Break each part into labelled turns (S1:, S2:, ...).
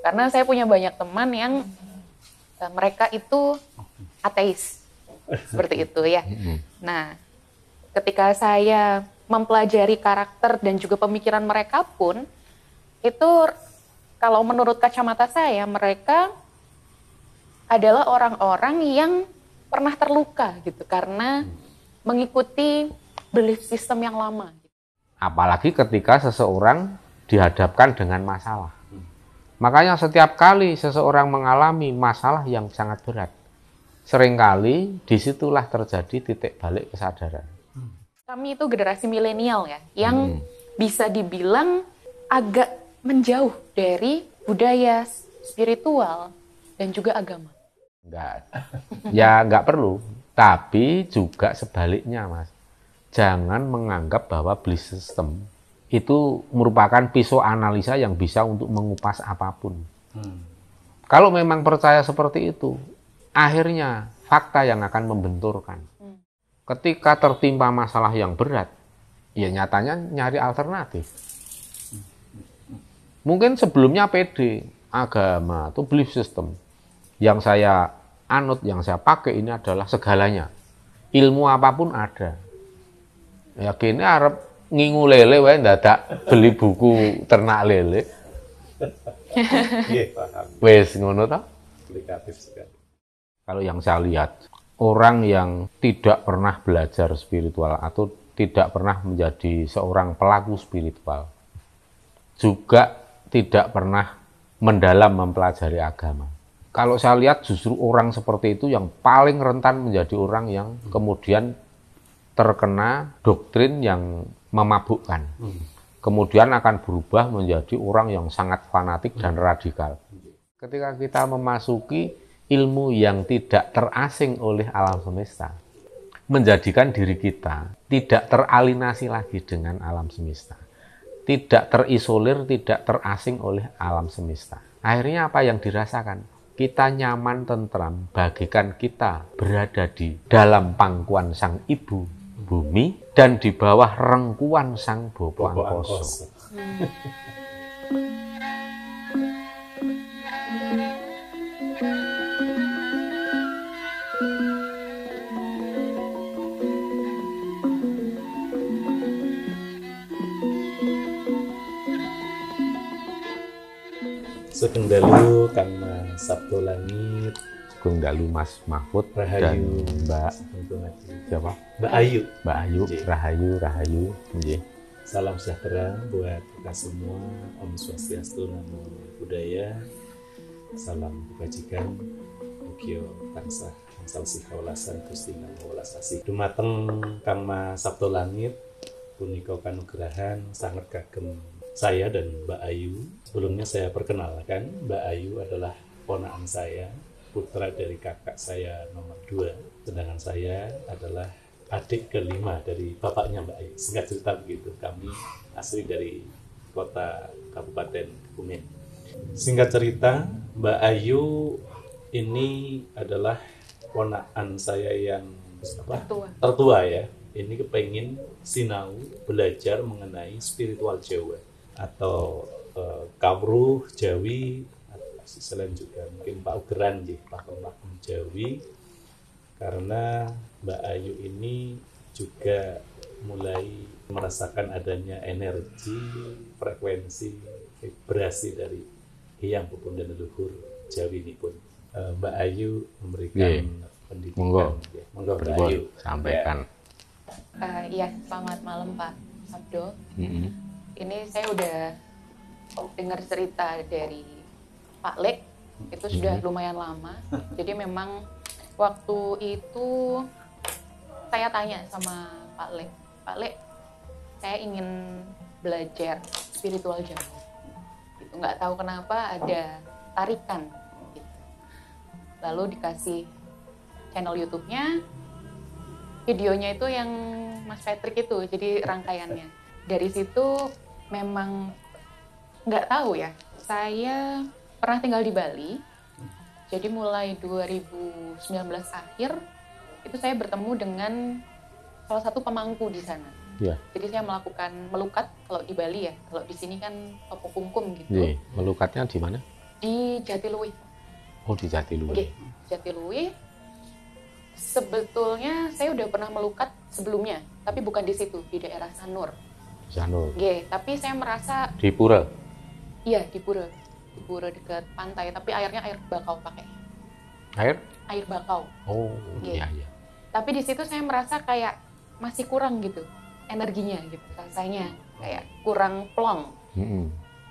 S1: Karena saya punya banyak teman yang mereka itu ateis, seperti itu ya. Nah, ketika saya mempelajari karakter dan juga pemikiran mereka pun, itu kalau menurut kacamata saya, mereka adalah orang-orang yang pernah terluka gitu, karena mengikuti belief system yang lama.
S2: Apalagi ketika seseorang dihadapkan dengan masalah. Makanya setiap kali seseorang mengalami masalah yang sangat berat, seringkali disitulah terjadi titik balik kesadaran.
S1: Kami itu generasi milenial ya, yang bisa dibilang agak menjauh dari budaya spiritual dan juga agama.
S2: Enggak perlu, tapi juga sebaliknya, Mas. Jangan menganggap bahwa belief system itu merupakan pisau analisa yang bisa untuk mengupas apapun. Kalau memang percaya seperti itu, akhirnya fakta yang akan membenturkan. Ketika tertimpa masalah yang berat, ya nyatanya nyari alternatif. Mungkin sebelumnya PD, agama, atau belief system yang saya anut, yang saya pakai ini adalah segalanya. Ilmu apapun ada. Ya kini arep ngingu lele wae ndadak beli buku ternak lele.
S3: Nggih, paham.
S2: Wes ngono ta?
S3: Aplikatif sekali.
S2: Kalau yang saya lihat, orang yang tidak pernah belajar spiritual atau tidak pernah menjadi seorang pelaku spiritual, juga tidak pernah mendalam mempelajari agama. Kalau saya lihat justru orang seperti itu yang paling rentan menjadi orang yang kemudian terkena doktrin yang memabukkan. Kemudian akan berubah menjadi orang yang sangat fanatik dan radikal. Ketika kita memasuki ilmu yang tidak terasing oleh alam semesta, menjadikan diri kita tidak teralinasi lagi dengan alam semesta, tidak terisolir, tidak terasing oleh alam semesta. Akhirnya apa yang dirasakan? Kita nyaman, tentram, bagikan kita berada di dalam pangkuan sang ibu bumi dan di bawah rengkuan sang Bopo Angkoso.
S3: Sugeng dalu Kang Sabto Langit,
S2: Sugeng dalu Mas Mahfud
S3: Rahayu,
S2: dan Mbak siapa?
S3: Mbak Ayu.
S2: Mbak Ayu,
S3: Nggih.
S2: Rahayu. Nggih.
S3: Salam sejahtera buat kita semua. Om Swastiastu, Namo Buddhaya. Salam kebajikan. Mugia tansah angsal sikawelasan Gusti Namo Welasasi. Dumateng Kang Sabto Langit punika kanugrahan sangat kagem saya dan Mbak Ayu. Sebelumnya saya perkenalkan, Mbak Ayu adalah ponakan saya, putra dari kakak saya nomor 2, sedangkan saya adalah adik kelima dari bapaknya Mbak Ayu. Singkat cerita begitu, kami asli dari kota Kabupaten Kebumen. Singkat cerita, Mbak Ayu ini adalah ponakan saya yang tertua ya. Ini kepengen sinau belajar mengenai spiritual Jawa atau Kawruh Jawi, selain juga mungkin Pak Ugeran di pakem-pakem Jawi, karena Mbak Ayu ini juga mulai merasakan adanya energi, frekuensi, vibrasi dari Hyang Pupun dan Leluhur Jawi ini pun. Mbak Ayu memberikan pendidikan. Monggo Mbak Ayu
S2: sampaikan.
S1: Iya, selamat malam Pak Sabdo. Ini saya udah dengar cerita dari Pak Lek, itu sudah lumayan lama. Jadi memang waktu itu saya tanya sama Pak Lek, saya ingin belajar spiritual Jawa. Gitu, nggak tahu kenapa ada tarikan. Gitu. Lalu dikasih channel YouTube-nya, videonya itu yang Mas Patrick itu, jadi rangkaiannya. Dari situ memang nggak tahu ya, saya pernah tinggal di Bali, jadi mulai 2019 akhir, itu saya bertemu dengan salah satu pemangku di sana.
S2: Ya.
S1: Jadi saya melakukan melukat kalau di Bali ya, kalau di sini kan topo kumkum gitu.
S2: Iya. Melukatnya di mana?
S1: Di Jatiluwih.
S2: Oh, di Jatiluwih.
S1: Nggih, Jatiluwih. Sebetulnya saya udah pernah melukat sebelumnya, tapi bukan di situ, di daerah Sanur.
S2: Sanur.
S1: Nggih, tapi saya merasa
S2: Di Pura.
S1: iya di Pura. Di Pura dekat pantai, tapi airnya air bakau pakai.
S2: Air?
S1: Air bakau.
S2: Oh,
S1: Nggih.
S2: iya iya.
S1: Tapi di situ saya merasa kayak masih kurang gitu energinya gitu, rasanya kayak kurang plong.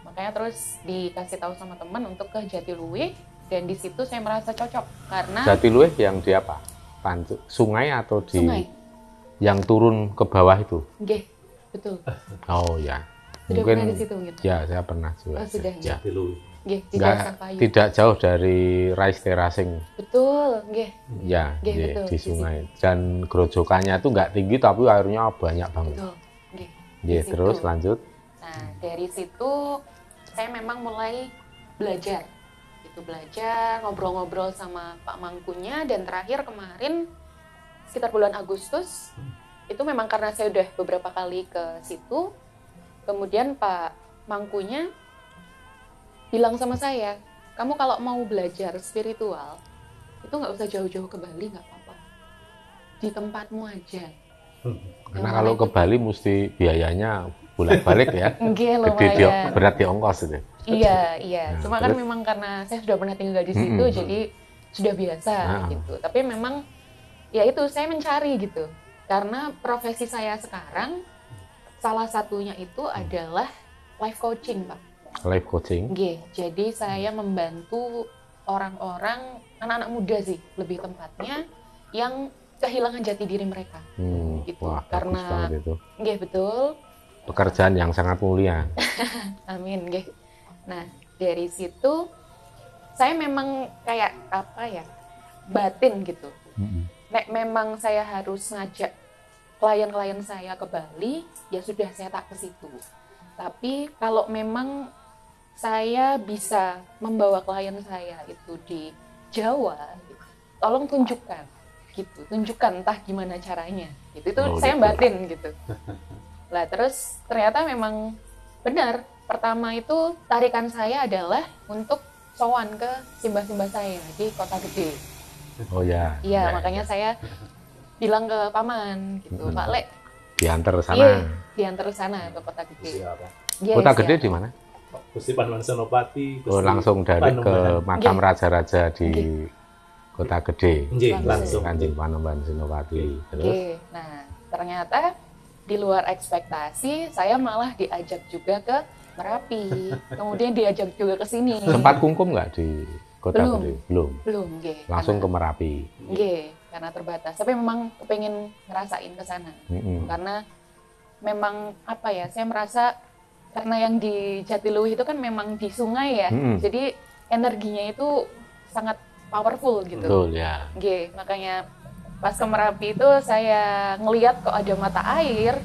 S1: Makanya terus dikasih tahu sama teman untuk ke Jatiluwih, dan di situ saya merasa cocok karena
S2: Jatiluwih yang di apa? Sungai atau di
S1: sungai.
S2: yang turun ke bawah itu?
S1: Nggih, betul.
S2: Oh ya.
S1: Sudah pernah di situ mungkin?
S2: Ya, saya pernah juga.
S1: Oh, sudah.
S2: Ya.
S3: Jatiluwih.
S1: Nggih, di
S2: Nggak,
S1: Desa Payu.
S2: tidak jauh dari Rais Terasing.
S1: Betul, nggih.
S2: Ya,
S1: Nggih,
S2: nggih,
S1: betul,
S2: di
S1: di
S2: sungai. Dan gerojokannya itu nggak tinggi tapi airnya banyak banget.
S1: Betul. Nggih.
S2: Nggih,
S1: Di
S2: terus
S1: situ.
S2: lanjut.
S1: Nah, dari situ saya memang mulai belajar. Itu belajar, ngobrol-ngobrol sama Pak Mangkunya, dan terakhir kemarin sekitar bulan Agustus itu memang karena saya udah beberapa kali ke situ. Kemudian Pak Mangkunya bilang sama saya, kamu kalau mau belajar spiritual itu nggak usah jauh-jauh ke Bali, nggak apa-apa, di tempatmu aja.
S2: Karena kalau ke Bali mesti biayanya bolak-balik ya.
S1: Nggih,
S2: Gede
S1: lumayan.
S2: berat di ongkos itu.
S1: Iya, iya.
S2: Nah,
S1: Cuma kan
S2: terus?
S1: memang karena saya sudah pernah tinggal di situ, jadi sudah biasa
S2: Nah.
S1: gitu. Tapi memang ya itu saya mencari gitu. Karena profesi saya sekarang salah satunya itu adalah life coaching, Pak.
S2: Life coaching.
S1: Nggih, jadi saya membantu orang-orang, anak-anak muda sih lebih tepatnya, yang kehilangan jati diri mereka. Gitu.
S2: Wah, bagus
S1: Karena
S2: banget itu.
S1: nggih, betul.
S2: Pekerjaan yang sangat mulia.
S1: Amin, nggih. Nah, dari situ saya memang kayak apa ya, batin gitu. Nek memang saya harus ngajak klien-klien saya ke Bali, ya sudah saya tak ke situ. Tapi kalau memang saya bisa membawa klien saya itu di Jawa, gitu, tolong tunjukkan gitu. Tunjukkan entah gimana caranya. Gitu. Itu
S2: Oh,
S1: saya
S2: gitu.
S1: batin gitu. Lah terus ternyata memang benar. Pertama itu tarikan saya adalah untuk sowan ke simbah-simbah saya di Kota Gede.
S2: Oh ya.
S1: Iya,
S2: Ya,
S1: makanya
S2: ya.
S1: saya bilang ke paman gitu, Pak Lek,
S2: Diantar sana.
S1: iya, diantar sana ke Kota
S3: Gusti
S1: Gede.
S3: apa?
S1: Iya,
S2: Kota
S1: siap.
S2: Gede di mana?
S3: Gusti Panembahan Senopati.
S2: Oh,
S3: Gusti
S2: langsung dari ke
S3: Panembahan.
S2: makam
S1: Nggih.
S2: raja-raja di
S1: Nggih.
S2: Kota Gede.
S3: Nggih,
S1: Langsung.
S3: langsung.
S2: Kanjeng Panembahan Senopati. Terus
S1: Oke, nah ternyata di luar ekspektasi saya malah diajak juga ke Merapi, kemudian diajak juga ke sini.
S2: sempat kungkum nggak di Kota
S1: Belum.
S2: Gede? Belum.
S1: Belum, nggih.
S2: Langsung ke
S1: karena,
S2: Merapi.
S1: nggih, karena terbatas. Tapi memang kepengen ngerasain ke sana. Karena memang apa ya, saya merasa karena yang di Jatiluwih itu kan memang di sungai ya, jadi energinya itu sangat powerful gitu.
S2: Betul ya.
S1: Nggih, makanya pas ke Merapi itu saya ngelihat kok ada mata air,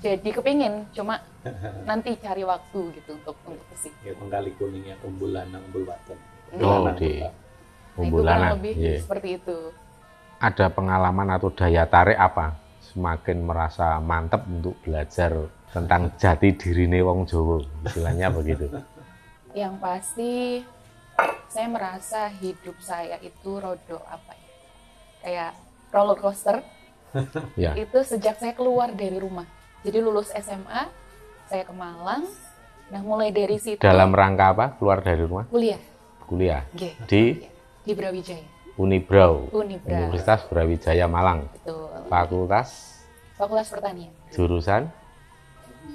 S1: jadi kepingin, cuma nanti cari waktu gitu untuk ke situ.
S3: Ya, Tengkali Kuningnya Umbul Lanang, Umbul Waten.
S2: Oh,
S3: Lanang,
S2: di
S3: Umbul.
S1: Nah, itu
S2: Umbul
S1: kurang
S2: Lanang.
S1: lebih
S2: Iya.
S1: seperti itu.
S2: Ada pengalaman atau daya tarik apa? Semakin merasa mantap untuk belajar tentang jati dirine wong Jawa, istilahnya begitu.
S1: Yang pasti saya merasa hidup saya itu rodo apa ya, kayak roller coaster.
S2: Ya.
S1: Itu sejak saya keluar dari rumah. Jadi lulus SMA, saya ke Malang. Nah, mulai dari situ
S2: Dalam rangka apa? Keluar dari rumah?
S1: kuliah.
S2: Kuliah
S1: Nggih,
S2: di
S1: di Brawijaya.
S2: Unibrau,
S1: Unibra.
S2: Universitas Brawijaya Malang.
S1: Betul.
S2: Fakultas
S1: Fakultas Pertanian.
S2: jurusan?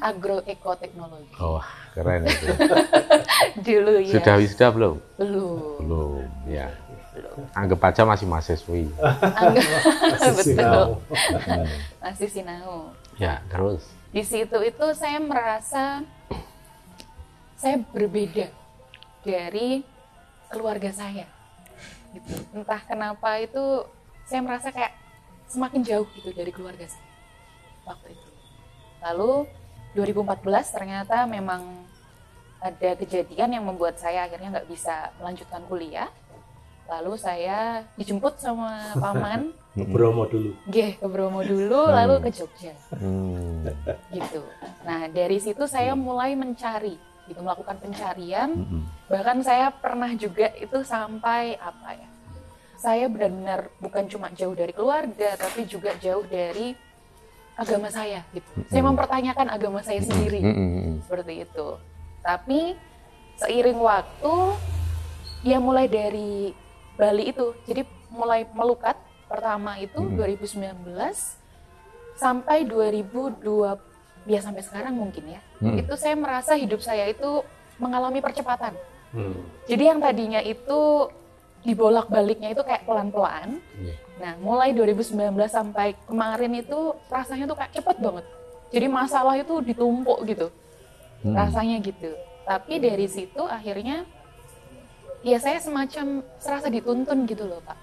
S1: Agroekoteknologi.
S2: Oh, keren itu.
S1: Dulu ya.
S2: Sudah wisuda belum?
S1: Belum.
S2: Belum, ya. Anggap aja masih mahasiswi.
S1: Betul.
S3: Sinau.
S1: Masih sinau.
S2: Ya, terus.
S1: Di situ itu saya merasa saya berbeda dari keluarga saya. Gitu. Entah kenapa itu saya merasa kayak semakin jauh gitu dari keluarga saya waktu itu. Lalu 2014 ternyata memang ada kejadian yang membuat saya akhirnya nggak bisa melanjutkan kuliah. Lalu saya dijemput sama paman,
S3: Ke Bromo dulu.
S1: ke Bromo dulu, lalu ke Jogja.
S2: Hmm,
S1: Gitu. Nah, dari situ saya mulai mencari gitu, melakukan pencarian. Bahkan saya pernah juga itu sampai apa ya, saya benar-benar bukan cuma jauh dari keluarga, tapi juga jauh dari agama saya gitu. Saya mempertanyakan agama saya sendiri, seperti itu. Tapi seiring waktu, ya mulai dari Bali itu, jadi mulai melukat pertama itu 2019 sampai 2020, ya sampai sekarang mungkin ya. Itu saya merasa hidup saya itu mengalami percepatan. Jadi yang tadinya itu dibolak-baliknya itu kayak pelan-pelan. Nah, mulai 2019 sampai kemarin itu rasanya tuh kayak cepet banget. Jadi masalah itu ditumpuk gitu. Rasanya gitu. Tapi dari situ akhirnya ya saya semacam serasa dituntun gitu loh, Pak.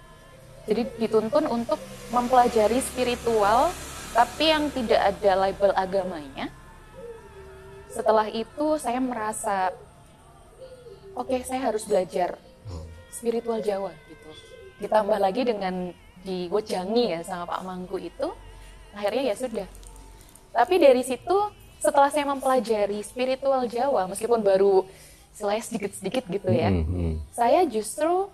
S1: Jadi dituntun untuk mempelajari spiritual tapi yang tidak ada label agamanya. Setelah itu saya merasa oke, saya harus belajar spiritual Jawa gitu. Ditambah lagi dengan diwejangi ya sama Pak Mangku itu, akhirnya ya sudah. Tapi dari situ setelah saya mempelajari spiritual Jawa, meskipun baru sedikit-sedikit gitu ya, saya justru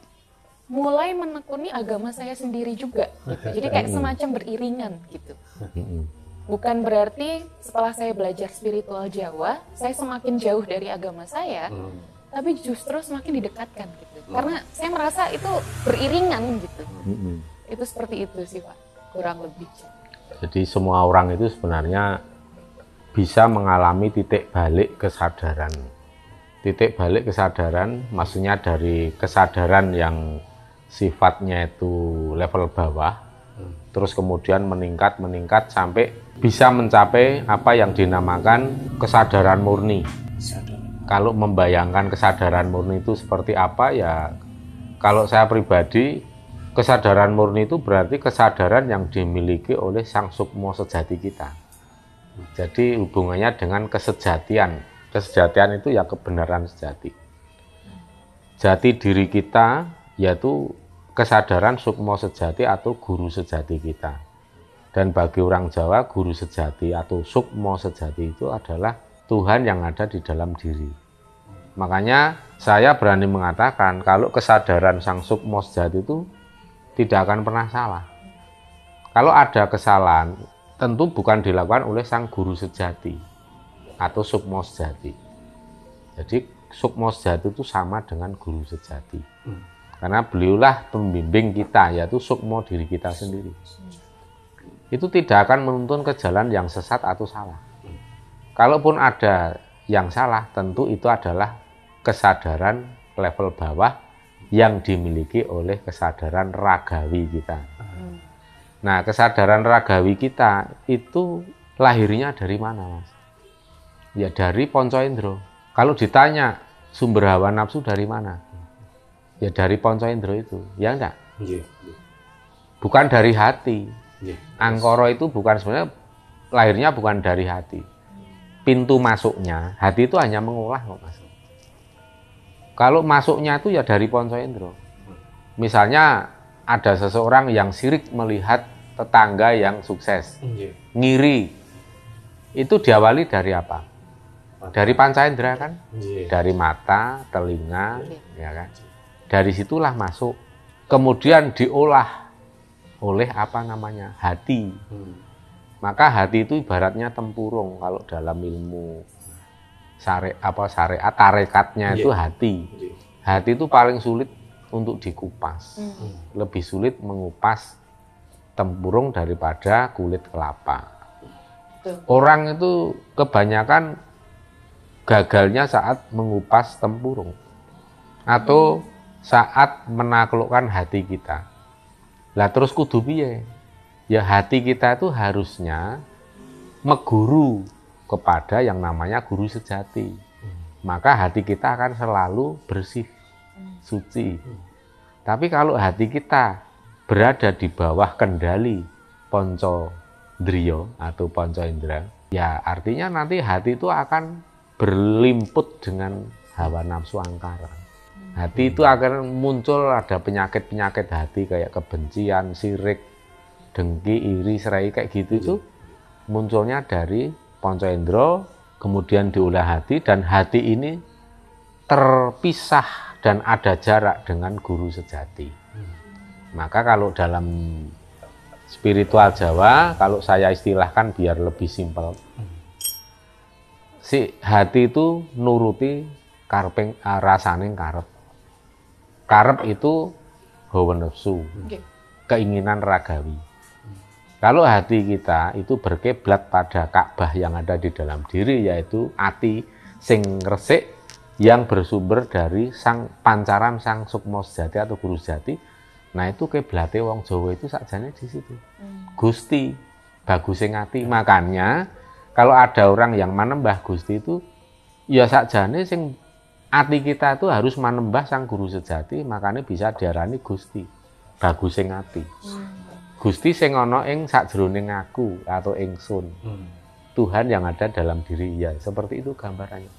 S1: mulai menekuni agama saya sendiri juga gitu. Jadi kayak semacam beriringan gitu. Bukan berarti setelah saya belajar spiritual Jawa, saya semakin jauh dari agama saya, tapi justru semakin didekatkan gitu. Karena saya merasa itu beriringan gitu. Itu seperti itu sih Pak, kurang lebih.
S2: Jadi semua orang itu sebenarnya bisa mengalami titik balik kesadaran. Titik balik kesadaran maksudnya dari kesadaran yang sifatnya itu level bawah, terus kemudian meningkat sampai bisa mencapai apa yang dinamakan kesadaran murni. Kalau membayangkan kesadaran murni itu seperti apa ya, kalau saya pribadi, kesadaran murni itu berarti kesadaran yang dimiliki oleh sang sukmo sejati kita. Jadi hubungannya dengan kesejatian. Kesejatian itu ya kebenaran sejati. Jati diri kita yaitu kesadaran sukmo sejati atau guru sejati kita. Dan bagi orang Jawa, guru sejati atau sukmo sejati itu adalah Tuhan yang ada di dalam diri. Makanya saya berani mengatakan kalau kesadaran sang sukmo sejati itu tidak akan pernah salah. Kalau ada kesalahan, tentu bukan dilakukan oleh sang guru sejati atau sukmo sejati. Jadi sukmo sejati itu sama dengan guru sejati. Karena beliaulah pembimbing kita, yaitu sukmo diri kita sendiri. Itu tidak akan menuntun ke jalan yang sesat atau salah. Kalaupun ada yang salah, tentu itu adalah kesadaran level bawah yang dimiliki oleh kesadaran ragawi kita. Nah, kesadaran ragawi kita itu lahirnya dari mana, Mas? Ya dari ponco indro. Kalau ditanya sumber hawa nafsu dari mana? Ya dari ponco indro itu, ya enggak? Bukan dari hati. Angkoro itu bukan, sebenarnya lahirnya bukan dari hati. Pintu masuknya, hati itu hanya mengolah kok, Mas. Kalau masuknya itu ya dari ponco indro. Misalnya ada seseorang yang sirik melihat tetangga yang sukses, ngiri. Itu diawali dari apa? Dari panca indera kan? Dari mata, telinga, ya kan? Dari situlah masuk. Kemudian diolah oleh apa namanya? Hati. Maka hati itu ibaratnya tempurung kalau dalam ilmu syariat tarekatnya itu hati. Hati itu paling sulit untuk dikupas. Lebih sulit mengupas tempurung daripada kulit kelapa. Orang itu kebanyakan gagalnya saat mengupas tempurung atau saat menaklukkan hati kita. Lah terus kudu piye? Ya hati kita itu harusnya meguru kepada yang namanya guru sejati. Maka hati kita akan selalu bersih, suci. Tapi kalau hati kita berada di bawah kendali ponco driyo atau ponco indra, ya artinya nanti hati itu akan berlimput dengan hawa nafsu angkara. Hati itu akan muncul ada penyakit-penyakit hati kayak kebencian, sirik, dengki, iri, serai kayak gitu itu munculnya dari ponco indro kemudian diolah hati, dan hati ini terpisah dan ada jarak dengan guru sejati. Maka kalau dalam spiritual Jawa, kalau saya istilahkan biar lebih simpel, si hati itu nuruti karping rasaning karep. Karep itu hawa nafsu, keinginan ragawi. Kalau hati kita itu berkiblat pada Ka'bah yang ada di dalam diri, yaitu ati sing resik yang bersumber dari sang pancaran sang sukma sejati atau guru sejati. Nah itu kiblate wong Jawa itu sakjane di situ. Gusti, bagus sing ati. Makanya kalau ada orang yang manembah Gusti itu, ya sakjane sing ati kita itu harus manembah sang guru sejati, makanya bisa diarani Gusti, bagus sing ati. Gusti sing ana ing sakjroning aku atau ingsun. Tuhan yang ada dalam diri, ya seperti itu gambarannya.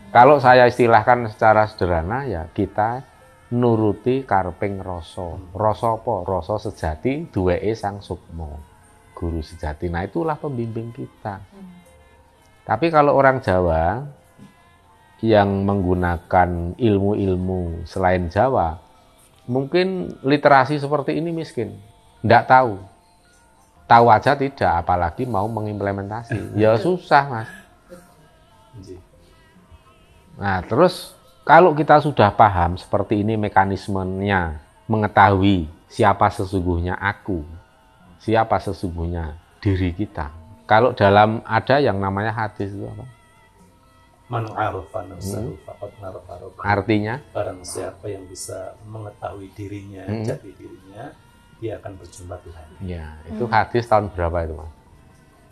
S2: Kalau saya istilahkan secara sederhana, ya kita nuruti karping rasa. Rasa apa? Rasa sejati duweke sang sukma, guru sejati. Nah itulah pembimbing kita. Tapi kalau orang Jawa yang menggunakan ilmu-ilmu selain Jawa, mungkin literasi seperti ini miskin. Nggak tahu. Tahu aja tidak, apalagi mau mengimplementasi. Ya susah, Mas. Nah, terus kalau kita sudah paham seperti ini mekanismenya, mengetahui siapa sesungguhnya aku, siapa sesungguhnya diri kita. Kalau dalam ada yang namanya hadis itu apa?
S3: Man arafa nafsahu faqad arafa rabbahu.
S2: Artinya?
S3: Barang siapa yang bisa mengetahui dirinya, jati dirinya, dia akan berjumpa Tuhan.
S2: Ya, itu hadis tahun berapa itu, Mas?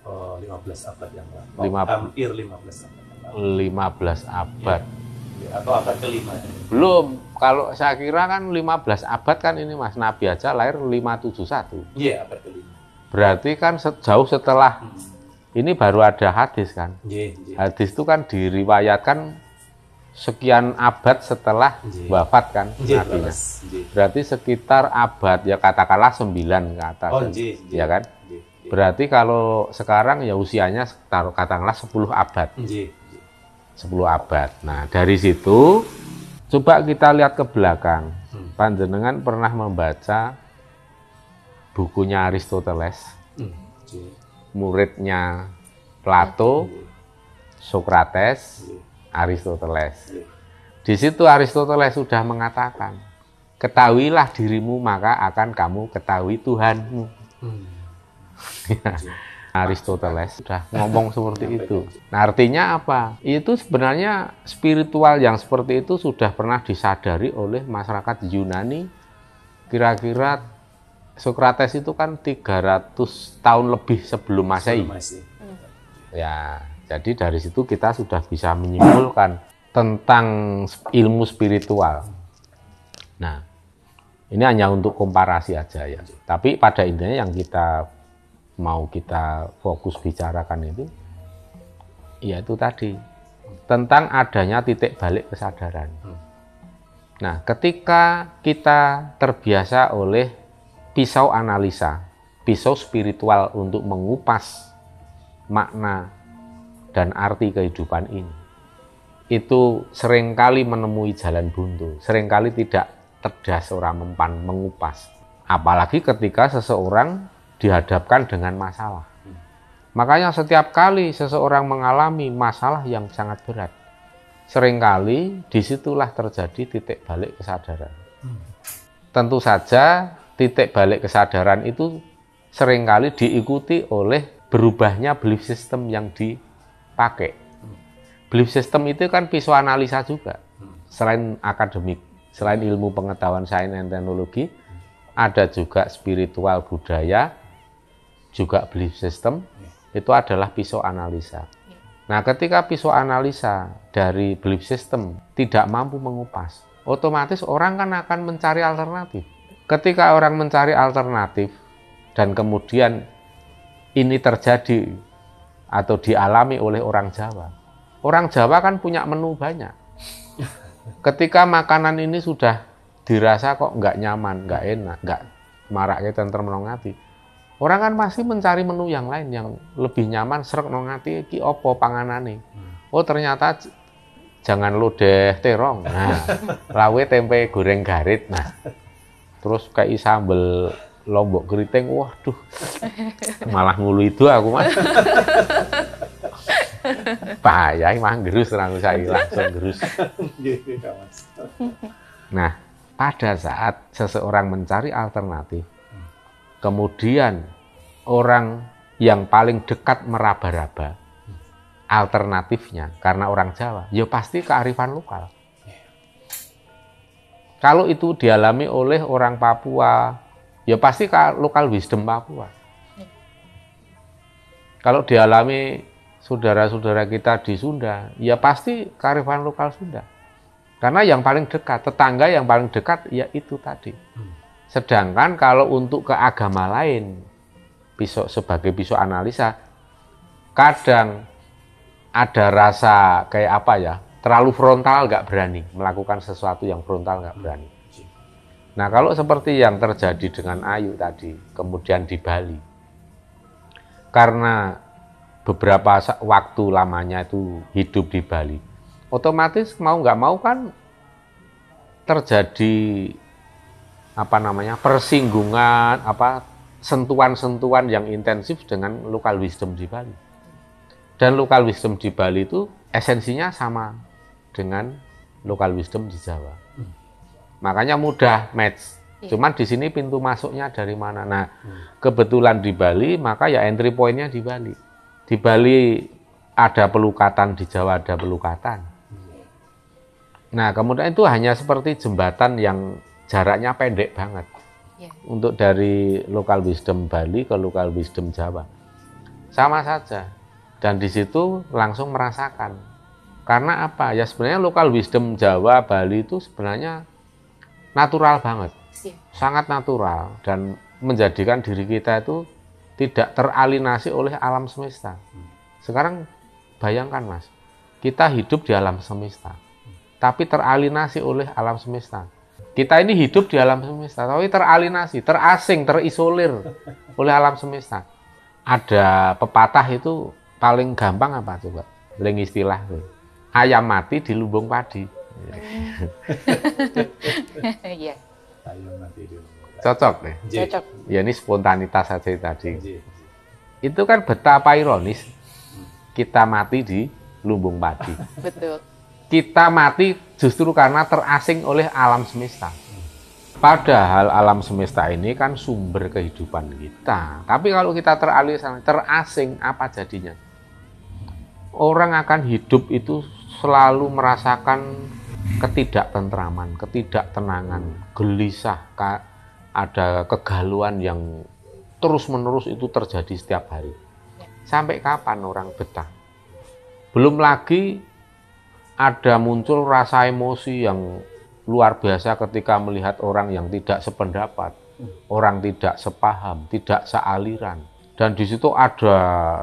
S3: 15 abad yang lalu.
S2: Hampir
S3: 15 abad yang lalu.
S2: 15 abad.
S3: Ya, atau abad kelima. Ya.
S2: Belum, kalau saya kira kan 15 abad kan ini Mas, Nabi aja lahir 571.
S3: Iya, abad kelima.
S2: Berarti kan jauh setelah ini baru ada hadis kan. Hadis itu kan diriwayatkan sekian abad setelah wafat kan Nabinya. Berarti sekitar abad, ya katakanlah 9 ke atas. Ya kan? Berarti kalau sekarang ya usianya katakanlah 10 abad. 10 abad. Nah, dari situ coba kita lihat ke belakang. Panjenengan pernah membaca bukunya Aristoteles, muridnya Plato, Sokrates, Aristoteles. Di situ Aristoteles sudah mengatakan, ketahuilah dirimu maka akan kamu ketahui Tuhanmu. Aristoteles sudah ngomong seperti itu. Nah, artinya apa? Itu sebenarnya spiritual yang seperti itu sudah pernah disadari oleh masyarakat Yunani. Kira-kira Sokrates itu kan 300 tahun lebih sebelum Masehi. Ya, jadi dari situ kita sudah bisa menyimpulkan tentang ilmu spiritual. Nah, ini hanya untuk komparasi aja ya. Tapi pada intinya yang kita mau kita fokus bicarakan itu, yaitu tadi tentang adanya titik balik kesadaran. Nah, ketika kita terbiasa oleh pisau analisa, pisau spiritual untuk mengupas makna dan arti kehidupan ini, itu seringkali menemui jalan buntu, seringkali tidak cerdas orang mempan mengupas. Apalagi ketika seseorang dihadapkan dengan masalah. Makanya setiap kali seseorang mengalami masalah yang sangat berat, seringkali disitulah terjadi titik balik kesadaran. Tentu saja titik balik kesadaran itu seringkali diikuti oleh berubahnya belief system yang dipakai. Belief system itu kan pisau analisa juga. Selain akademik, selain ilmu pengetahuan sains dan teknologi, ada juga spiritual budaya, juga belief system, itu adalah pisau analisa. Nah, ketika pisau analisa dari belief system tidak mampu mengupas, otomatis orang kan akan mencari alternatif. Ketika orang mencari alternatif dan kemudian ini terjadi atau dialami oleh orang Jawa. Orang Jawa kan punya menu banyak. Ketika makanan ini sudah dirasa kok nggak nyaman, nggak enak, nggak maraknya tentrem menong ati, Orang kan pasti mencari menu yang lain yang lebih nyaman, srek nang ati iki apa panganane. Oh ternyata jangan lodeh terong. Nah, lawe tempe goreng garit. Nah, terus kayak sambel lombok keriting. Waduh. Malah ngulu itu aku mah. Bahaya mah gerus langsung gerus. Nah, pada saat seseorang mencari alternatif, kemudian orang yang paling dekat meraba-raba alternatifnya karena orang Jawa, ya pasti kearifan lokal. Kalau itu dialami oleh orang Papua, ya pasti lokal wisdom Papua. Kalau dialami saudara-saudara kita di Sunda, ya pasti kearifan lokal Sunda. Karena yang paling dekat, tetangga yang paling dekat, ya itu tadi. Sedangkan kalau untuk ke agama lain, sebagai pisau analisa, kadang ada rasa kayak apa ya, terlalu frontal nggak berani, melakukan sesuatu yang frontal nggak berani. Nah kalau seperti yang terjadi dengan Ayu tadi, kemudian di Bali, karena beberapa waktu lamanya itu hidup di Bali, otomatis mau nggak mau kan terjadi persinggungan, sentuhan-sentuhan yang intensif dengan local wisdom di Bali. Dan local wisdom di Bali itu esensinya sama dengan local wisdom di Jawa. Makanya mudah match. Cuman di sini pintu masuknya dari mana? Nah, kebetulan di Bali, maka ya entry point-nya di Bali. Di Bali ada pelukatan, di Jawa ada pelukatan. Nah, kemudian itu hanya seperti jembatan yang jaraknya pendek banget. Untuk dari local wisdom Bali ke local wisdom Jawa. Sama saja. Dan di situ langsung merasakan. Karena apa? Ya sebenarnya local wisdom Jawa, Bali itu sebenarnya natural banget. Sangat natural. Dan menjadikan diri kita itu tidak teralinasi oleh alam semesta. Sekarang bayangkan Mas, kita hidup di alam semesta, tapi teralinasi oleh alam semesta. Kita ini hidup di alam semesta, tapi teralinasi, terasing, terisolir oleh alam semesta. Ada pepatah itu paling gampang apa coba? Paling istilah tuh. Ayam mati di lumbung padi.
S1: Iya.
S3: Ayam mati di lumbung padi.
S2: Cocok deh.
S1: Cocok.
S2: Ya ini spontanitas saja tadi. Itu kan betapa ironis kita mati di lumbung padi.
S1: Betul.
S2: Kita mati justru karena terasing oleh alam semesta. Padahal alam semesta ini kan sumber kehidupan kita. Tapi kalau kita terasing, apa jadinya? Orang akan hidup itu selalu merasakan ketidaktentraman, ketidaktenangan, gelisah, ada kegalauan yang terus-menerus itu terjadi setiap hari. Sampai kapan orang betah? Belum lagi ada muncul rasa emosi yang luar biasa ketika melihat orang yang tidak sependapat, orang tidak sepaham, tidak sealiran. Dan di situ ada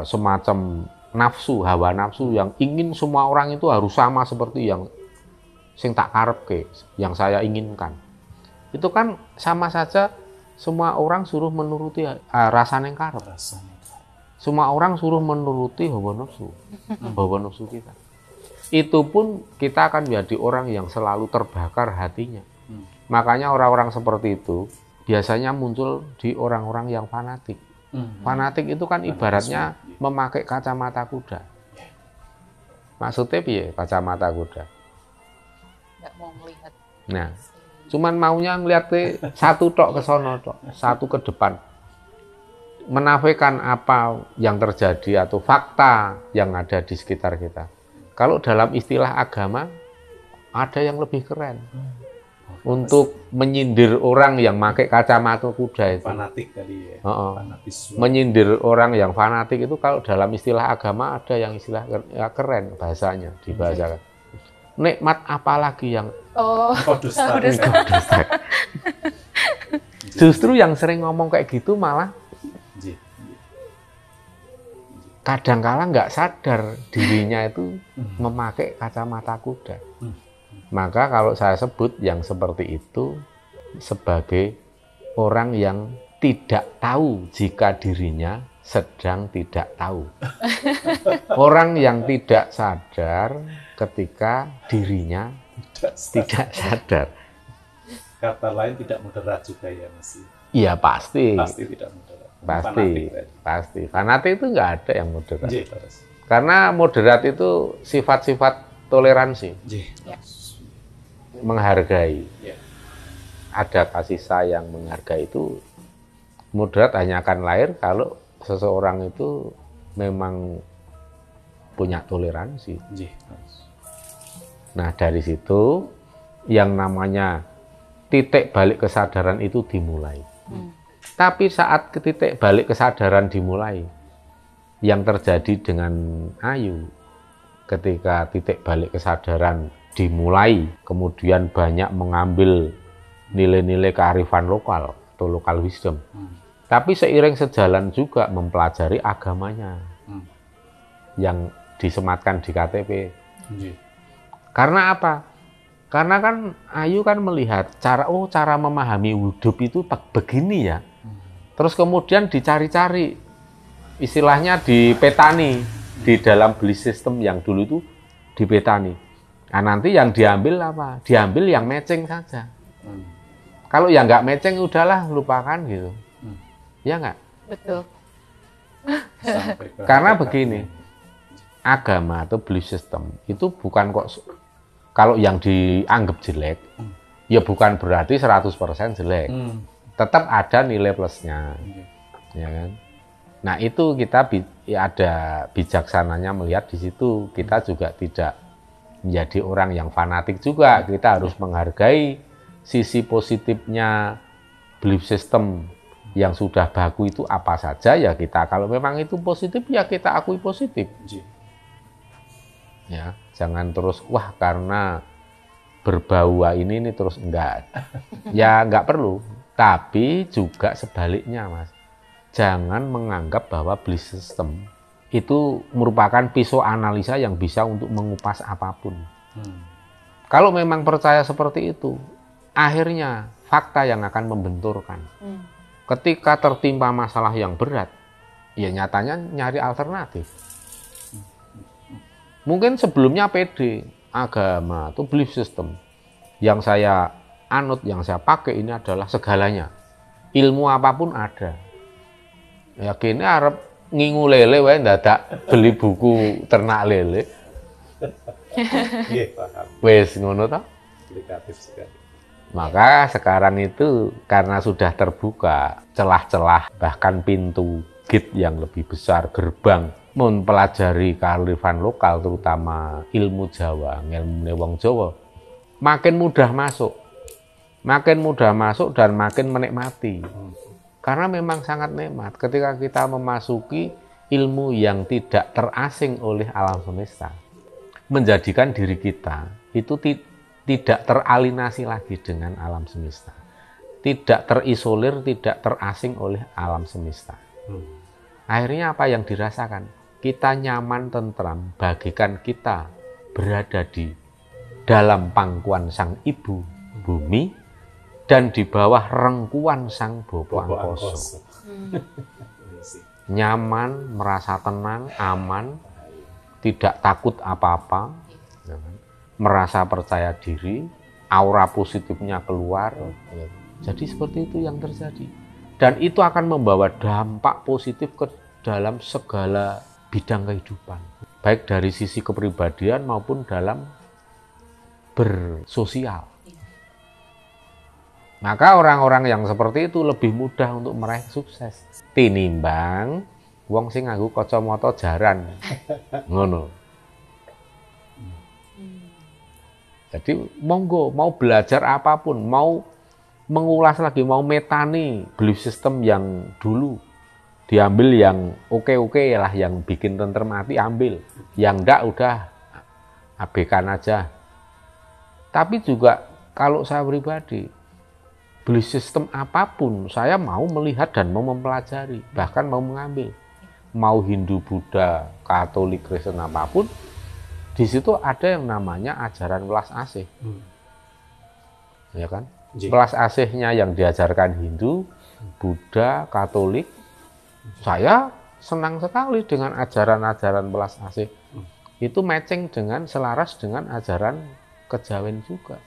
S2: semacam nafsu, hawa nafsu yang ingin semua orang itu harus sama seperti yang sing tak karepke, yang saya inginkan. Itu kan sama saja semua orang suruh menuruti rasa yang karep. Semua orang suruh menuruti hawa nafsu kita. Itu pun kita akan menjadi orang yang selalu terbakar hatinya. Makanya orang-orang seperti itu biasanya muncul di orang-orang yang fanatik. Fanatik itu kan ibaratnya memakai kacamata kuda. Maksudnya piye kacamata kuda?
S1: Nggak mau melihat.
S2: Nah, cuman maunya ngeliat satu tok ke sono tok, satu ke depan. Menafikan apa yang terjadi atau fakta yang ada di sekitar kita. Kalau dalam istilah agama, ada yang lebih keren. Untuk menyindir orang yang pakai kacamata kuda itu.
S3: Fanatik tadi ya.
S2: Menyindir orang yang fanatik itu kalau dalam istilah agama ada yang istilah keren bahasanya, dibahasakan. Nikmat apalagi yang
S1: dusta.
S2: Justru yang sering ngomong kayak gitu malah kadang-kala nggak sadar dirinya itu memakai kacamata kuda. Maka kalau saya sebut yang seperti itu sebagai orang yang tidak tahu jika dirinya sedang tidak tahu. Orang yang tidak sadar ketika dirinya tidak sadar.
S3: Kata lain tidak moderat juga ya Mas.
S2: Iya pasti.
S3: Pasti tidak moderat.
S2: Pasti. Fanatik itu nggak ada yang moderat.
S3: Nggih, terus.
S2: Karena moderat itu sifat-sifat toleransi,
S1: Ya.
S2: menghargai.
S3: Ya.
S2: Ada kasih sayang, menghargai itu. Moderat hanya akan lahir kalau seseorang itu memang punya toleransi.
S3: Nggih, terus.
S2: Nah dari situ yang namanya titik balik kesadaran itu dimulai. Tapi saat titik balik kesadaran dimulai, yang terjadi dengan Ayu ketika titik balik kesadaran dimulai, kemudian banyak mengambil nilai-nilai kearifan lokal atau local wisdom. Tapi seiring sejalan juga mempelajari agamanya yang disematkan di KTP.
S3: Nggih.
S2: Karena apa? Karena kan Ayu kan melihat cara memahami hidup itu begini ya. Terus kemudian dicari-cari, istilahnya dipetani di dalam belief system yang dulu itu dipetani. Nah nanti yang diambil apa? Diambil yang matching saja. Kalau yang nggak matching udahlah lupakan gitu. Ya nggak?
S1: Betul.
S2: Karena begini, agama atau belief system itu bukan kok kalau yang dianggap jelek, ya bukan berarti 100% jelek. Tetap ada nilai plusnya. Ya kan? Nah, itu kita ada bijaksananya melihat di situ. Kita juga tidak menjadi orang yang fanatik juga. Kita harus menghargai sisi positifnya belief system yang sudah baku itu apa saja ya kita. Kalau memang itu positif ya kita akui positif. Ya, jangan terus wah karena berbau ini terus enggak. Ya enggak perlu. Tapi juga sebaliknya Mas. Jangan menganggap bahwa belief system itu merupakan pisau analisa yang bisa untuk mengupas apapun. Kalau memang percaya seperti itu, akhirnya fakta yang akan membenturkan. Ketika tertimpa masalah yang berat, ya nyatanya nyari alternatif. Mungkin sebelumnya PD, agama atau belief system yang saya anut, yang saya pakai ini adalah segalanya. Ilmu apapun ada. Ya kini arep ngingu lele wae ndadak beli buku ternak lele.
S3: Nggih, paham.
S2: Wes ngono ta?
S3: Aplikatif sekali.
S2: Maka sekarang itu karena sudah terbuka celah-celah bahkan pintu gate yang lebih besar, gerbang mempelajari kearifan lokal terutama ilmu Jawa, ilmu wong Jawa, makin mudah masuk dan makin menikmati. Karena memang sangat nikmat ketika kita memasuki ilmu yang tidak terasing oleh alam semesta, menjadikan diri kita itu tidak teralinasi lagi dengan alam semesta, tidak terisolir, tidak terasing oleh alam semesta. Akhirnya apa yang dirasakan? Kita nyaman, tentram, bagikan kita berada di dalam pangkuan sang ibu bumi dan di bawah rengkuan sang Bopo Angkoso. Nyaman, merasa tenang, aman, tidak takut apa-apa, merasa percaya diri, aura positifnya keluar. Jadi seperti itu yang terjadi. Dan itu akan membawa dampak positif ke dalam segala bidang kehidupan. Baik dari sisi kepribadian maupun dalam bersosial. Maka orang-orang yang seperti itu lebih mudah untuk meraih sukses. Tinimbang wong sing nganggo kacamata jaran. Ngono. Jadi monggo mau belajar apapun, mau mengulas lagi, mau metani belief system yang dulu, diambil yang oke-oke lah, yang bikin tentrem hati ambil, yang enggak udah abaikan aja. Tapi juga kalau saya pribadi, belief system apapun saya mau melihat dan mau mempelajari, bahkan mau mengambil. Mau Hindu, Buddha, Katolik, Kristen apapun, di situ ada yang namanya ajaran welas asih. ya kan?
S3: Iya.
S2: Belas asihnya yang diajarkan Hindu, Buddha, Katolik, saya senang sekali dengan ajaran-ajaran belas asih. Itu matching dengan, selaras dengan ajaran kejawen juga.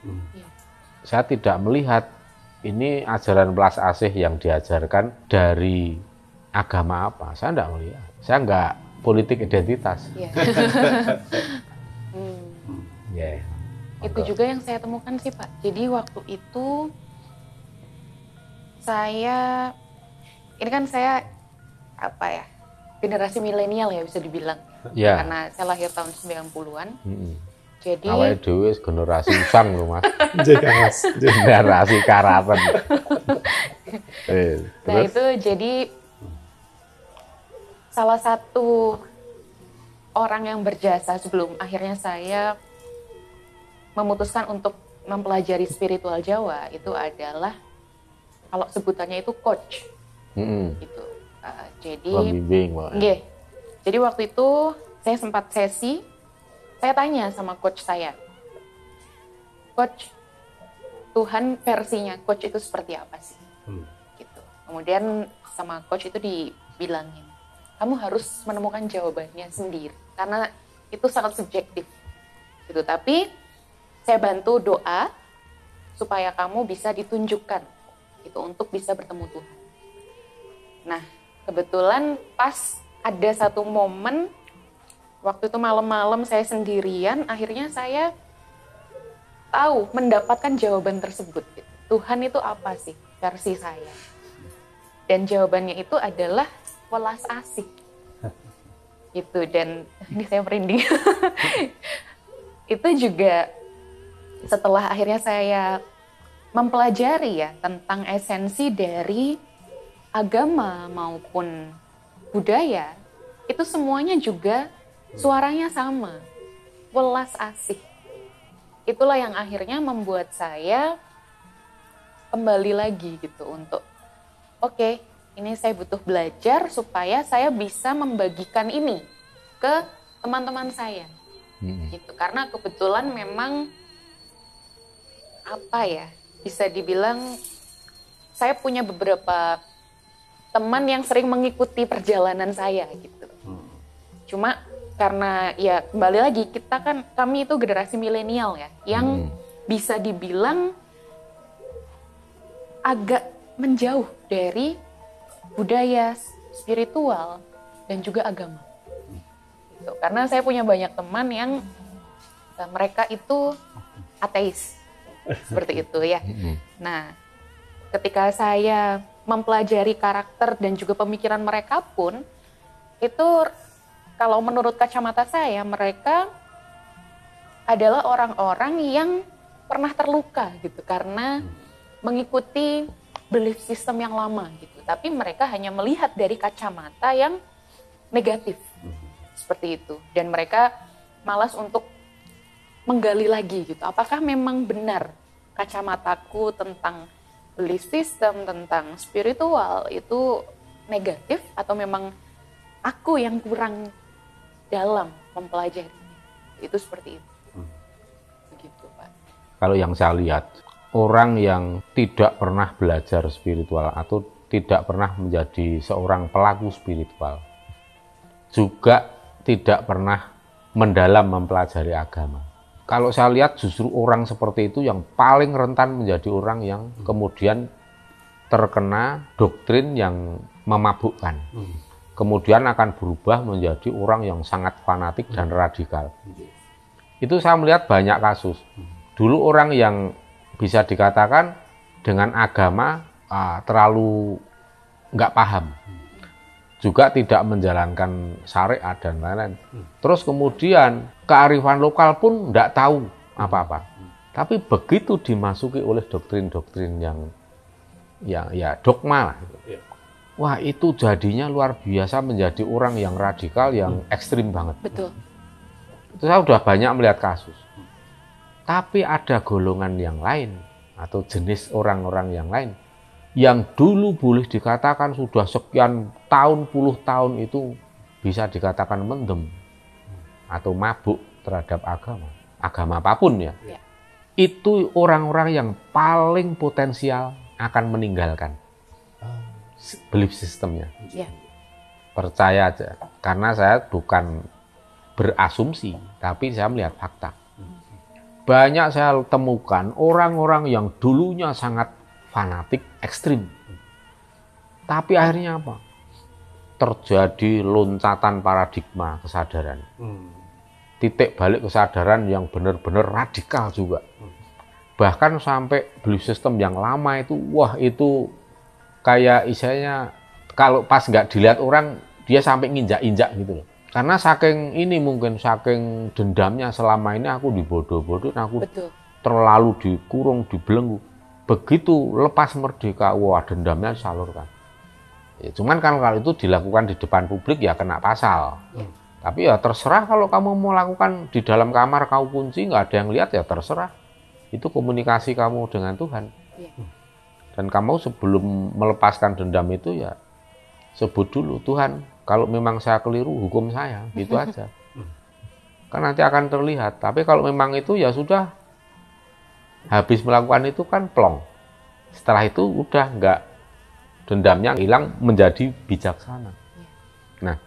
S2: Saya tidak melihat ini ajaran belas asih yang diajarkan dari agama apa. Saya tidak melihat. Saya nggak politik identitas.
S1: Iya.
S2: Yeah.
S1: Itu juga yang saya temukan sih Pak. Jadi waktu itu ini kan saya generasi milenial ya bisa dibilang.
S2: Yeah.
S1: Karena saya lahir tahun 90-an. Jadi
S2: awalnya dewe generasi usang loh Mas.
S3: Mas.
S2: Generasi karapan.
S1: Nah itu jadi salah satu orang yang berjasa sebelum akhirnya saya memutuskan untuk mempelajari spiritual Jawa itu adalah kalau sebutannya itu coach. Gitu. Jadi
S2: pembimbing,
S1: nggih. Jadi waktu itu saya sempat sesi, saya tanya sama coach saya, coach, Tuhan versinya coach itu seperti apa sih? Gitu. Kemudian sama coach itu dibilangin, kamu harus menemukan jawabannya sendiri karena itu sangat subjektif. Gitu. Tapi saya bantu doa supaya kamu bisa ditunjukkan gitu untuk bisa bertemu Tuhan. Nah, kebetulan pas ada satu momen waktu itu malam-malam saya sendirian, akhirnya saya tahu mendapatkan jawaban tersebut. Gitu. Tuhan itu apa sih versi saya? Dan jawabannya itu adalah welas asih. Gitu, dan ini saya merinding. Itu juga setelah akhirnya saya mempelajari ya tentang esensi dari agama maupun budaya, itu semuanya juga suaranya sama, welas asih. Itulah yang akhirnya membuat saya kembali lagi gitu untuk oke, ini saya butuh belajar supaya saya bisa membagikan ini ke teman-teman saya. Gitu. Karena kebetulan memang bisa dibilang saya punya beberapa teman yang sering mengikuti perjalanan saya gitu. Cuma karena ya kembali lagi kami itu generasi milenial ya, yang bisa dibilang agak menjauh dari budaya, spiritual dan juga agama. Gitu. Karena saya punya banyak teman yang mereka itu ateis. Seperti itu ya. Nah, ketika saya mempelajari karakter dan juga pemikiran mereka pun, itu kalau menurut kacamata saya, mereka adalah orang-orang yang pernah terluka gitu karena mengikuti belief system yang lama gitu. Tapi mereka hanya melihat dari kacamata yang negatif. Seperti itu. Dan mereka malas untuk menggali lagi gitu. Apakah memang benar kacamataku tentang belief system, tentang spiritual itu negatif atau memang aku yang kurang dalam mempelajarinya? Itu seperti itu. Begitu, Pak.
S2: Kalau yang saya lihat, orang yang tidak pernah belajar spiritual atau tidak pernah menjadi seorang pelaku spiritual juga tidak pernah mendalam mempelajari agama. Kalau saya lihat justru orang seperti itu yang paling rentan menjadi orang yang kemudian terkena doktrin yang memabukkan. Kemudian akan berubah menjadi orang yang sangat fanatik dan radikal. Itu saya melihat banyak kasus. Dulu orang yang bisa dikatakan dengan agama terlalu nggak paham. Juga tidak menjalankan syariat dan lain-lain. Terus kemudian kearifan lokal pun tidak tahu apa-apa. Tapi begitu dimasuki oleh doktrin-doktrin yang ya dogma lah. Wah, itu jadinya luar biasa menjadi orang yang radikal, yang ekstrim banget.
S1: Betul.
S2: Itu saya sudah banyak melihat kasus. Tapi ada golongan yang lain atau jenis orang-orang yang lain yang dulu boleh dikatakan sudah sekian tahun, puluh tahun itu bisa dikatakan mendem atau mabuk terhadap agama apapun ya. itu orang-orang yang paling potensial akan meninggalkan belief sistemnya.
S1: Ya.
S2: Percaya aja, karena saya bukan berasumsi, tapi saya melihat fakta. Banyak saya temukan orang-orang yang dulunya sangat fanatik, ekstrim. Tapi akhirnya apa? Terjadi loncatan paradigma kesadaran. Titik balik kesadaran yang benar-benar radikal juga. Bahkan sampai belief system yang lama itu, wah itu kayak istilahnya, kalau pas nggak dilihat orang, dia sampai nginjak-injak gitu loh. Karena saking ini mungkin, saking dendamnya selama ini aku dibodoh-bodohin, aku
S1: Betul.
S2: terlalu dikurung, dibelenggu. Begitu lepas merdeka, wah dendamnya disalurkan. Ya, cuman kan kalau itu dilakukan di depan publik ya kena pasal. Tapi ya terserah, kalau kamu mau lakukan di dalam kamar, kau kunci, nggak ada yang lihat, ya terserah. Itu komunikasi kamu dengan Tuhan.
S1: Ya.
S2: Dan kamu sebelum melepaskan dendam itu ya sebut dulu, Tuhan, kalau memang saya keliru, hukum saya, gitu aja. Kan nanti akan terlihat. Tapi kalau memang itu ya sudah, habis melakukan itu kan plong. Setelah itu udah nggak, dendamnya hilang, menjadi bijaksana. Nah,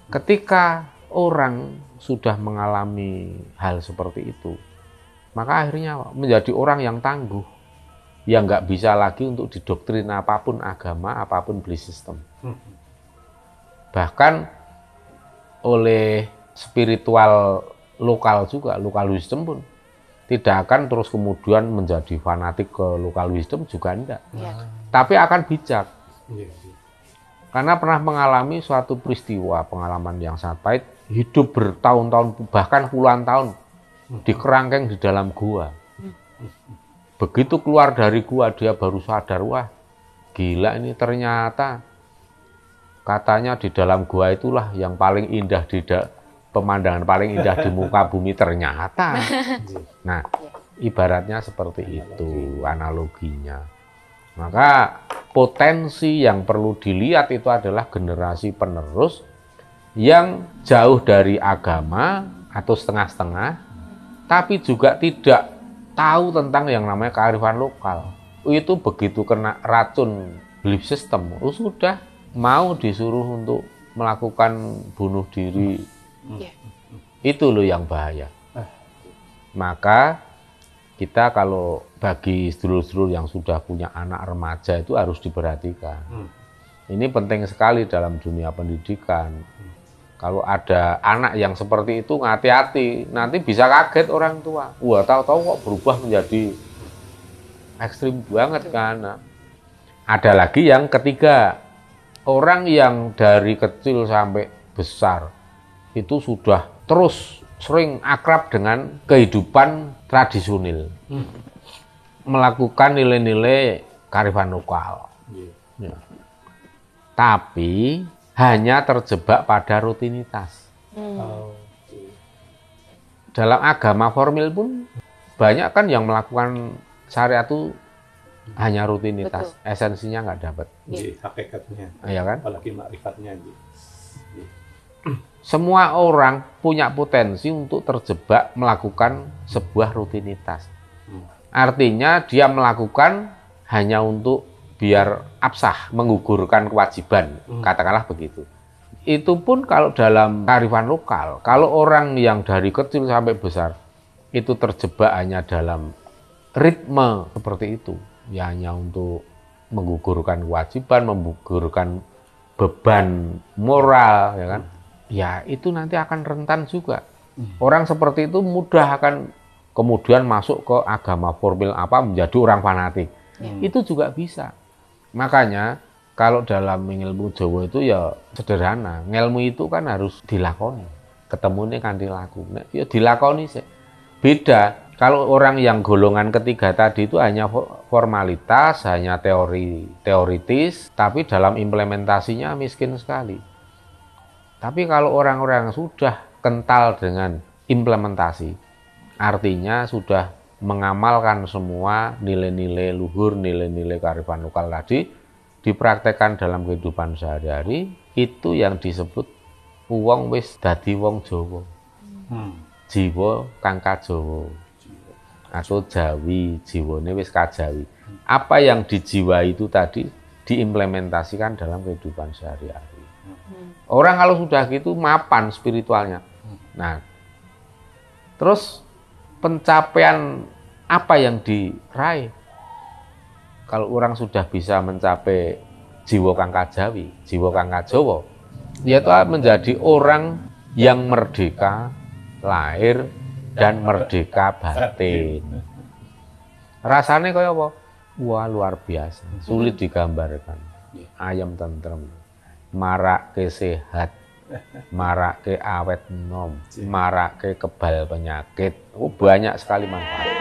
S2: ketika orang sudah mengalami hal seperti itu, maka akhirnya menjadi orang yang tangguh, yang nggak bisa lagi untuk didoktrin apapun agama, apapun belief system. Bahkan oleh spiritual lokal juga, local wisdom pun tidak akan terus kemudian menjadi fanatik ke local wisdom, juga enggak.
S1: Ya.
S2: Tapi akan bijak. Karena pernah mengalami suatu peristiwa, pengalaman yang sangat pahit, hidup bertahun-tahun, bahkan puluhan tahun di kerangkeng di dalam gua. Begitu keluar dari gua, dia baru sadar, wah gila ini, ternyata katanya di dalam gua itulah yang paling indah, pemandangan paling indah di muka bumi, ternyata. Nah, ibaratnya seperti itu analoginya. Maka potensi yang perlu dilihat itu adalah generasi penerus yang jauh dari agama atau setengah-setengah, tapi juga tidak tahu tentang yang namanya kearifan lokal. Itu begitu kena racun belief system, sudah mau disuruh untuk melakukan bunuh diri. Itu loh yang bahaya. Maka kita kalau bagi sedulur-sedulur yang sudah punya anak remaja itu harus diperhatikan. Ini penting sekali dalam dunia pendidikan. Kalau ada anak yang seperti itu, hati-hati, nanti bisa kaget orang tua. Wah, tahu-tahu kok berubah menjadi ekstrim banget kan. Ada lagi yang ketiga, orang yang dari kecil sampai besar itu sudah terus sering akrab dengan kehidupan tradisional, melakukan nilai-nilai kearifan lokal. Ya. Tapi hanya terjebak pada rutinitas. Dalam agama formal pun banyak kan yang melakukan syariat itu hanya rutinitas. Betul. Esensinya nggak dapat.
S3: Hakikatnya.
S2: Iya kan?
S3: Apalagi makrifatnya.
S2: Semua orang punya potensi untuk terjebak melakukan sebuah rutinitas. Artinya dia melakukan hanya untuk biar absah, menggugurkan kewajiban, katakanlah begitu. Itu pun kalau dalam kearifan lokal, kalau orang yang dari kecil sampai besar itu terjebak hanya dalam ritme seperti itu, ya hanya untuk menggugurkan kewajiban, menggugurkan beban moral, ya kan? Ya itu nanti akan rentan juga. Orang seperti itu mudah akan kemudian masuk ke agama formal menjadi orang fanatik. Itu juga bisa. Makanya kalau dalam ilmu Jawa itu ya sederhana. Ilmu itu kan harus dilakoni. Ketemunya kan dilaku. Ya dilakoni sih. Beda kalau orang yang golongan ketiga tadi itu hanya formalitas, hanya teoritis, tapi dalam implementasinya miskin sekali. Tapi kalau orang-orang yang sudah kental dengan implementasi, artinya sudah mengamalkan semua nilai-nilai luhur, nilai-nilai kearifan lokal tadi, dipraktekkan dalam kehidupan sehari-hari, itu yang disebut wong wis dadi wong Jawa. Jiwa kang kajawa. atau Jawi, jiwane wis kajawi. Apa yang dijiwai itu tadi diimplementasikan dalam kehidupan sehari-hari. Orang kalau sudah gitu mapan spiritualnya. Nah, terus pencapaian apa yang diraih? Kalau orang sudah bisa mencapai jiwa kang kajawi, jiwa kang kajowo, yaitu menjadi orang yang merdeka lahir dan merdeka batin. Rasanya kayak apa? Wah, luar biasa, sulit digambarkan. Ayam tentrem, marak ke sehat, marak ke awet nom, marak ke kebal penyakit. Banyak sekali manfaat.